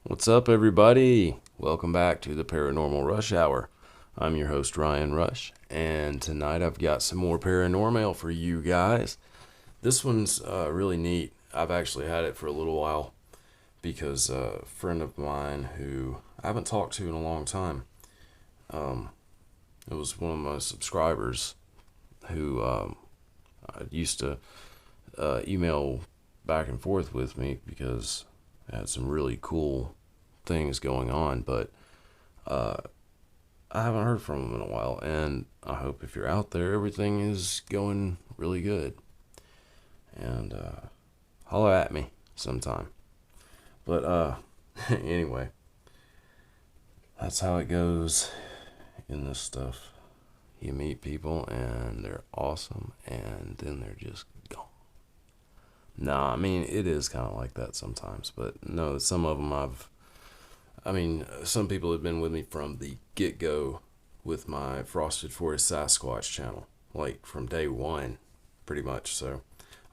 What's up, everybody? Welcome back to the Paranormal Rush Hour. I'm your host, Ryan Rush, and tonight I've got some more paranormal for you guys. This one's really neat. I've actually had it for a little while because a friend of mine who I haven't talked to in a long time, it was one of my subscribers who I used to email back and forth with me because I had some really cool things going on, but I haven't heard from him in a while, and I hope if you're out there, everything is going really good. And holler at me sometime. But anyway, that's how it goes in this stuff. You meet people and they're awesome, and then they're just gone. Nah, I mean, it is kind of like that sometimes, but no, some of them some people have been with me from the get go with my Frosted Forest Sasquatch channel, like from day one, pretty much. So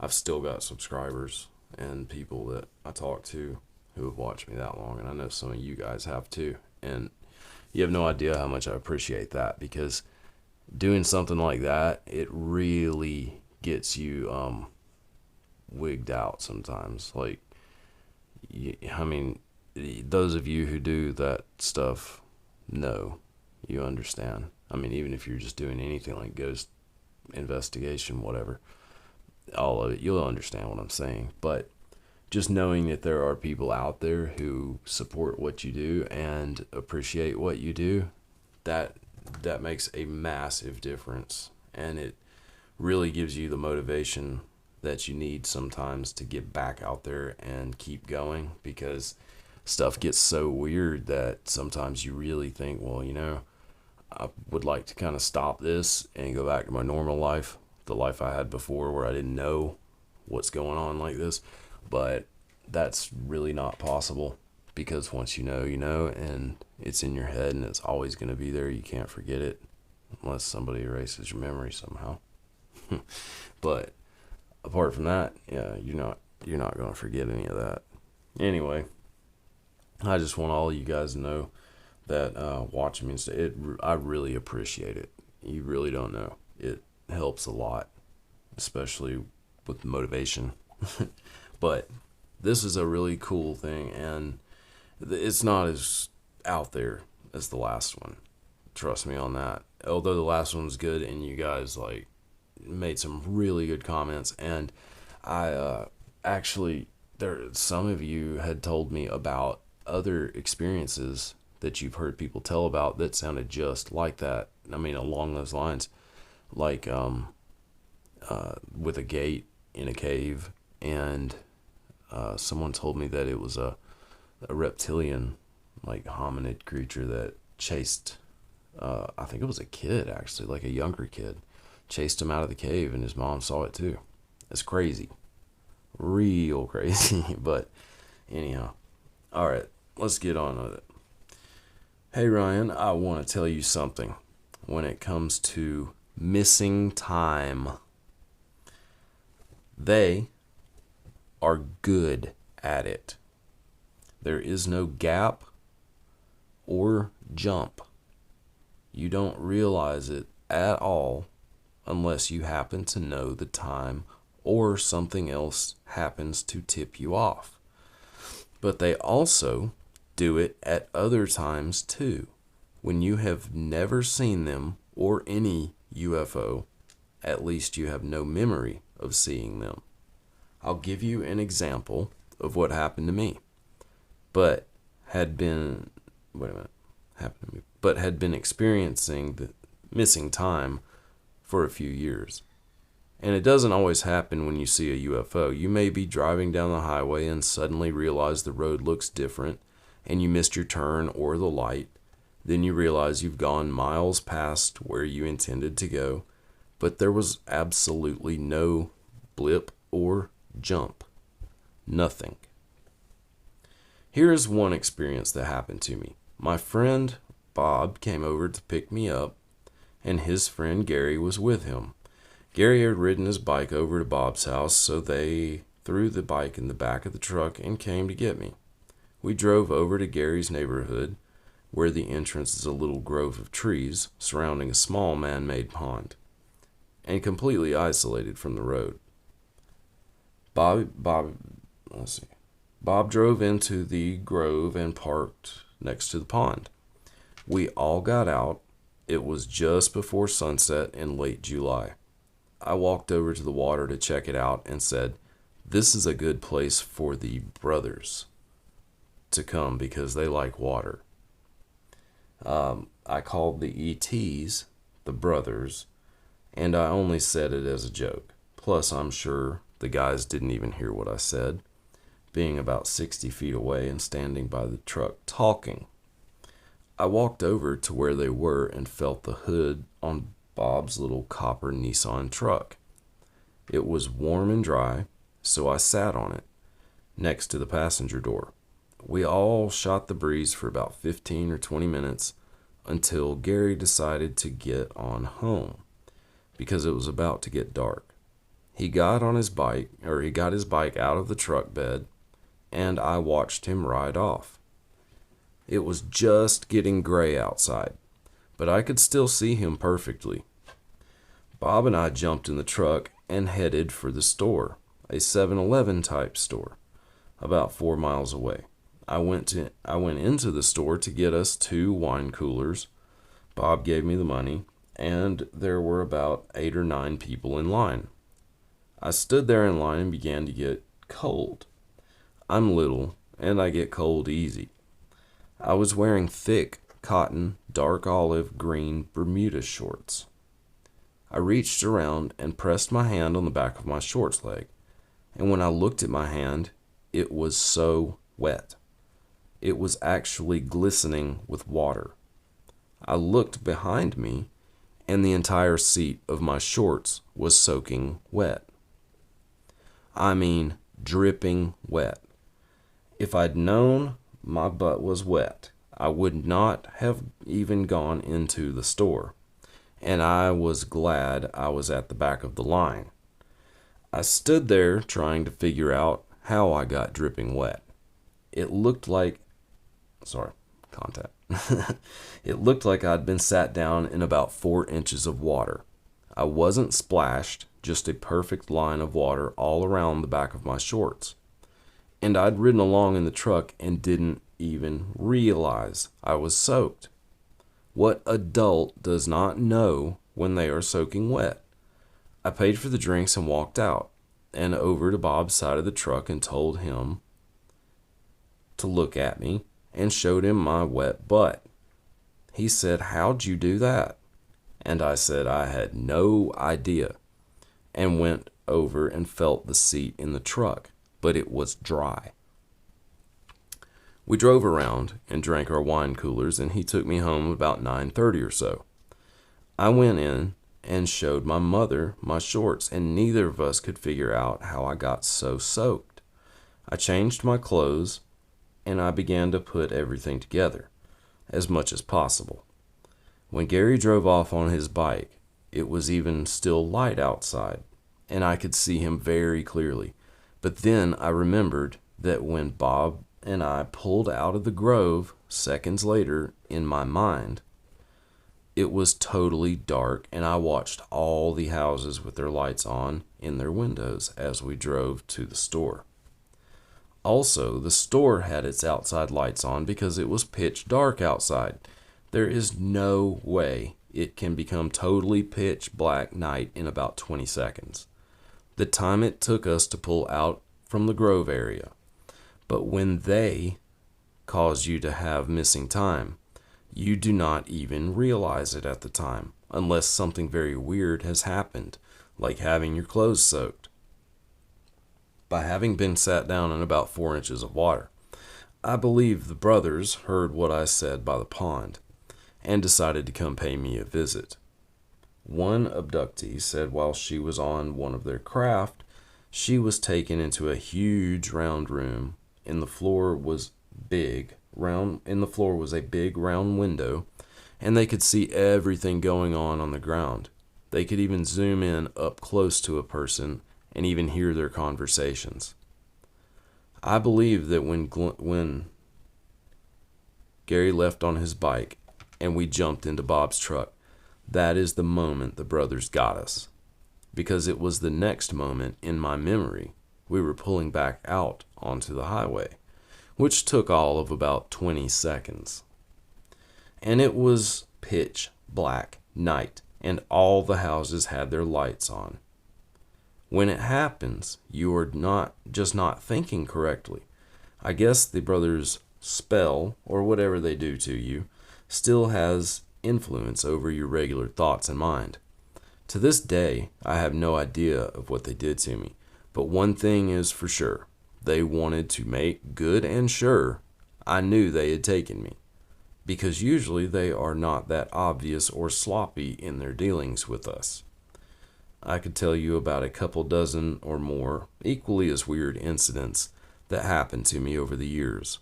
I've still got subscribers and people that I talk to who have watched me that long, and I know some of you guys have too. And you have no idea how much I appreciate that, because doing something like that, it really gets you wigged out sometimes. Like, I mean, those of you who do that stuff know, you understand. I mean, even if you're just doing anything like ghost investigation, whatever, all of it, you'll understand what I'm saying. But just knowing that there are people out there who support what you do and appreciate what you do, that makes a massive difference, and it really gives you the motivation that you need sometimes to get back out there and keep going, because stuff gets so weird that sometimes you really think, well, I would like to kind of stop this and go back to my normal life, the life I had before where I didn't know what's going on like this. But that's really not possible, because once you know, and it's in your head and it's always going to be there. You can't forget it unless somebody erases your memory somehow. But apart from that, yeah, you're not going to forget any of that. Anyway, I just want all you guys to know that watch me, I really appreciate it. You really don't know. It helps a lot, especially with motivation. But this is a really cool thing, and it's not as out there as the last one. Trust me on that. Although the last one was good, and you guys made some really good comments, and I actually, some of you had told me about other experiences that you've heard people tell about that sounded just like that. I mean, along those lines, like with a gate in a cave, and someone told me that it was a reptilian, like hominid creature that chased. I think it was a kid, actually, like a younger kid, chased him out of the cave, and his mom saw it too. It's crazy, real crazy. But anyhow, all right, let's get on with it. Hey Ryan, I want to tell you something. When it comes to missing time, they are good at it. There is no gap or jump. You don't realize it at all unless you happen to know the time or something else happens to tip you off. But they also do it at other times too, when you have never seen them or any UFO. At least you have no memory of seeing them. I'll give you an example of what happened to me, but had been experiencing the missing time for a few years. And it doesn't always happen when you see a UFO. You may be driving down the highway and suddenly realize the road looks different, and you missed your turn or the light. Then you realize you've gone miles past where you intended to go, but there was absolutely no blip or jump. Nothing. Here is one experience that happened to me. My friend Bob came over to pick me up, and his friend Gary was with him. Gary had ridden his bike over to Bob's house, so they threw the bike in the back of the truck and came to get me. We drove over to Gary's neighborhood, where the entrance is a little grove of trees surrounding a small man-made pond, and completely isolated from the road. Let's see. Bob drove into the grove and parked next to the pond. We all got out. It was just before sunset in late July. I walked over to the water to check it out and said, "This is a good place for the brothers to come because they like water." I called the ETs the brothers, and I only said it as a joke. Plus, I'm sure the guys didn't even hear what I said, being about 60 feet away and standing by the truck talking. I walked over to where they were and felt the hood on Bob's little copper Nissan truck. It was warm and dry, so I sat on it, next to the passenger door. We all shot the breeze for about 15 or 20 minutes until Gary decided to get on home because it was about to get dark. He got his bike out of the truck bed, and I watched him ride off. It was just getting gray outside, but I could still see him perfectly. Bob and I jumped in the truck and headed for the store, a 7-Eleven type store, about 4 miles away. I went into the store to get us 2 wine coolers. Bob gave me the money, and there were about 8 or 9 people in line. I stood there in line and began to get cold. I'm little, and I get cold easy. I was wearing thick, cotton, dark olive green Bermuda shorts. I reached around and pressed my hand on the back of my shorts leg, and when I looked at my hand, it was so wet. It was actually glistening with water. I looked behind me, and the entire seat of my shorts was soaking wet. I mean, dripping wet. If I'd known my butt was wet, I would not have even gone into the store, and I was glad I was at the back of the line. I stood there trying to figure out how I got dripping wet. It looked like It looked like I'd been sat down in about 4 inches of water. I wasn't splashed, just a perfect line of water all around the back of my shorts. And I'd ridden along in the truck and didn't even realize I was soaked. What adult does not know when they are soaking wet? I paid for the drinks and walked out, and over to Bob's side of the truck and told him to look at me and showed him my wet butt. He said, "How'd you do that?" And I said I had no idea, and went over and felt the seat in the truck, but it was dry. We drove around and drank our wine coolers, and he took me home about 9:30 or so. I went in and showed my mother my shorts, and neither of us could figure out how I got so soaked. I changed my clothes, and I began to put everything together, as much as possible. When Gary drove off on his bike, it was even still light outside, and I could see him very clearly. But then I remembered that when Bob and I pulled out of the grove seconds later, in my mind, it was totally dark, and I watched all the houses with their lights on in their windows as we drove to the store. Also, the store had its outside lights on because it was pitch dark outside. There is no way it can become totally pitch black night in about 20 seconds. The time it took us to pull out from the grove area. But when they cause you to have missing time, you do not even realize it at the time, unless something very weird has happened, like having your clothes soaked. By having been sat down in about 4 inches of water, I believe the brothers heard what I said by the pond and decided to come pay me a visit. One abductee said while she was on one of their craft, she was taken into a huge round room. In the floor was a big round window, and they could see everything going on the ground. They could even zoom in up close to a person and even hear their conversations. I believe that when Gary left on his bike, and we jumped into Bob's truck. That is the moment the brothers got us, because it was the next moment in my memory. We were pulling back out onto the highway, which took all of about 20 seconds. And it was pitch black night, and all the houses had their lights on. When it happens, you are not thinking correctly. I guess the brothers' spell, or whatever they do to you, still has influence over your regular thoughts and mind. To this day, I have no idea of what they did to me, but one thing is for sure. They wanted to make good and sure I knew they had taken me, because usually they are not that obvious or sloppy in their dealings with us. I could tell you about a couple dozen or more equally as weird incidents that happened to me over the years,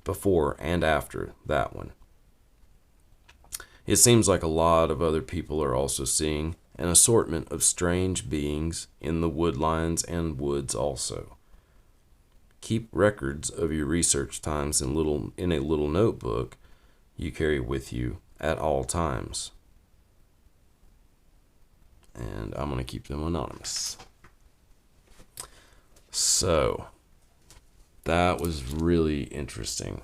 before and after that one. It seems like a lot of other people are also seeing an assortment of strange beings in the woodlines and woods also. Keep records of your research times in a little notebook you carry with you at all times. And I'm going to keep them anonymous. So, that was really interesting.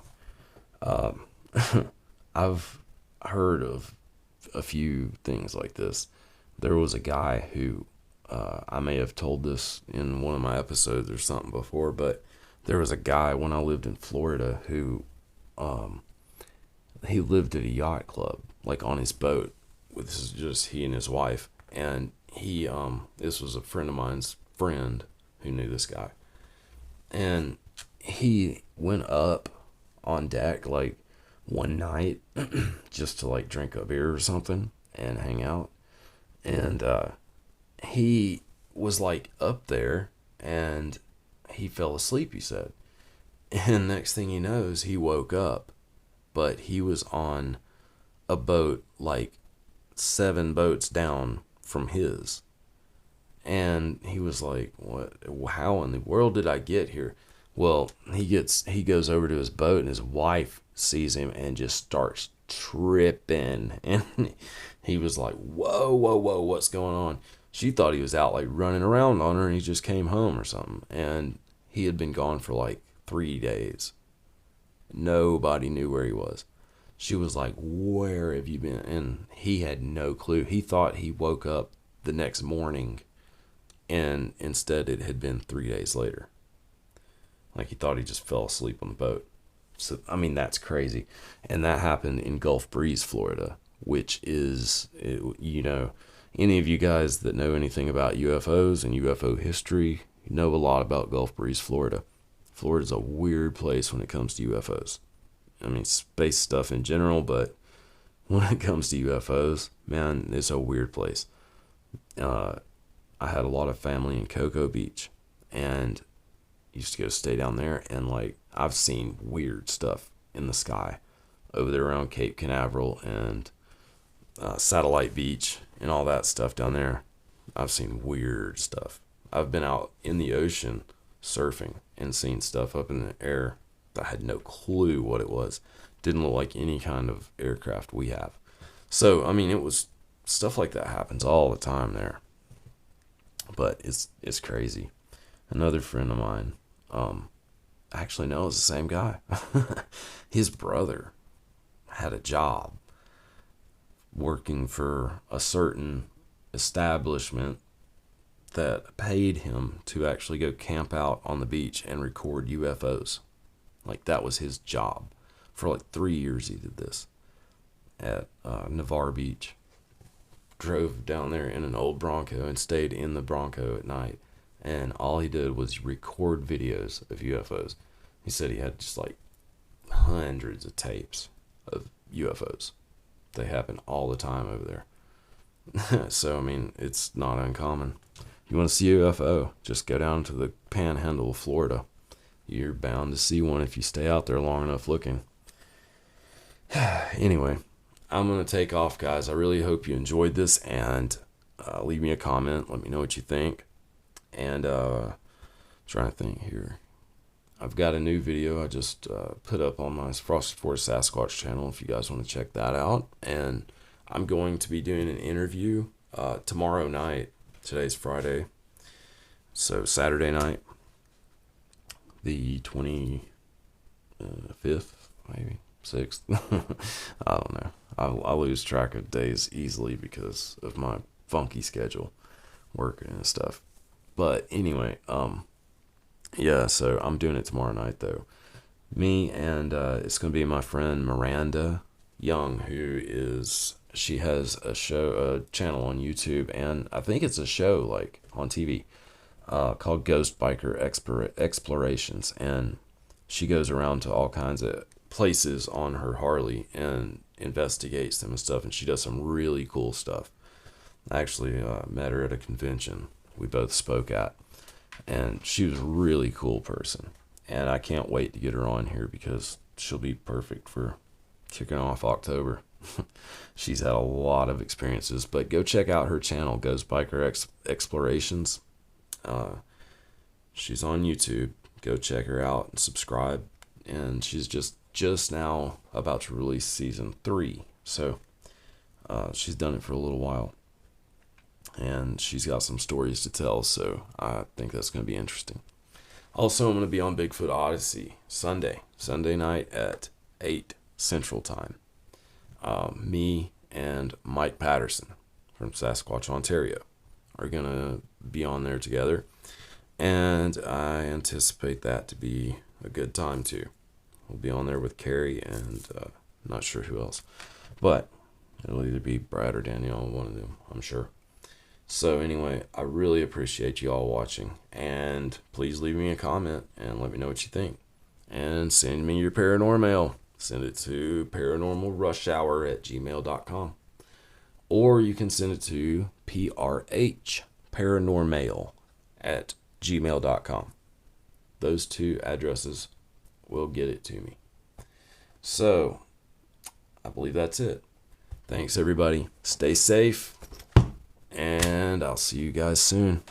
I've heard of a few things like this. There was a guy who, I may have told this in one of my episodes or something before, but there was a guy when I lived in Florida who, he lived at a yacht club, like on his boat. This is just he and his wife. And this was a friend of mine's friend who knew this guy. And he went up on deck like one night just to like drink a beer or something and hang out. And he was like up there and he fell asleep, he said. And next thing he knows, he woke up, but he was on a boat like 7 boats down from his. And he was like, what, how in the world did I get here? Well, he goes over to his boat and his wife sees him and just starts tripping. And he was like, whoa, what's going on? She thought he was out like running around on her and he just came home or something. And he had been gone for like 3 days. Nobody knew where he was. She was like, where have you been? And he had no clue. He thought he woke up the next morning, and instead it had been 3 days later. Like he thought he just fell asleep on the boat. So, I mean, that's crazy. And that happened in Gulf Breeze, Florida, which is, you know, any of you guys that know anything about UFOs and UFO history know a lot about Gulf Breeze, Florida. Florida's a weird place when it comes to UFOs. I mean, space stuff in general, but when it comes to UFOs, man, it's a weird place. I had a lot of family in Cocoa Beach, and used to go stay down there, and like I've seen weird stuff in the sky over there around Cape Canaveral and Satellite Beach and all that stuff down there. I've seen weird stuff. I've been out in the ocean surfing and seen stuff up in the air that I had no clue what it was. Didn't look like any kind of aircraft we have. So, I mean, it was stuff like that happens all the time there. But it's crazy. Another friend of mine, actually no, it's the same guy. His brother had a job working for a certain establishment that paid him to actually go camp out on the beach and record UFOs. Like that was his job. For like 3 years he did this at Navarre Beach. Drove down there in an old Bronco and stayed in the Bronco at night. And all he did was record videos of UFOs. He said he had just like hundreds of tapes of UFOs. They happen all the time over there. So, I mean, it's not uncommon. You want to see a UFO, just go down to the panhandle of Florida. You're bound to see one if you stay out there long enough looking. Anyway, I'm going to take off, guys. I really hope you enjoyed this, and leave me a comment. Let me know what you think. And trying to think here. I've got a new video I just put up on my Frosted Forest Sasquatch channel if you guys want to check that out. And I'm going to be doing an interview tomorrow night. Today's Friday, so Saturday night, the 25th, maybe 6th. I don't know. I lose track of days easily because of my funky schedule, working and stuff. But anyway, yeah, so I'm doing it tomorrow night though. Me and it's gonna be my friend Miranda Young, she has a channel on YouTube, and I think it's a show like on TV, called Ghost Biker Explorations, and she goes around to all kinds of places on her Harley and investigates them and stuff, and she does some really cool stuff. I actually met her at a convention we both spoke at, and she was a really cool person, and I can't wait to get her on here because she'll be perfect for kicking off October. She's had a lot of experiences, but go check out her channel, Ghost Biker Explorations. She's on YouTube. Go check her out and subscribe. And she's just now about to release season 3, so she's done it for a little while, and she's got some stories to tell. So I think that's going to be interesting. Also, I'm going to be on Bigfoot Odyssey Sunday night at 8 Central Time. Me and Mike Patterson from Sasquatch, Ontario are going to be on there together, and I anticipate that to be a good time too. We'll be on there with Carrie and not sure who else, but it'll either be Brad or Danielle, one of them, I'm sure. So anyway, I really appreciate you all watching, and please leave me a comment and let me know what you think, and send me your paranormal. Send it to paranormalrushhour@gmail.com, or you can send it to prhparanormail@gmail.com. Those 2 addresses will get it to me. So I believe that's it. Thanks everybody. Stay safe, and I'll see you guys soon.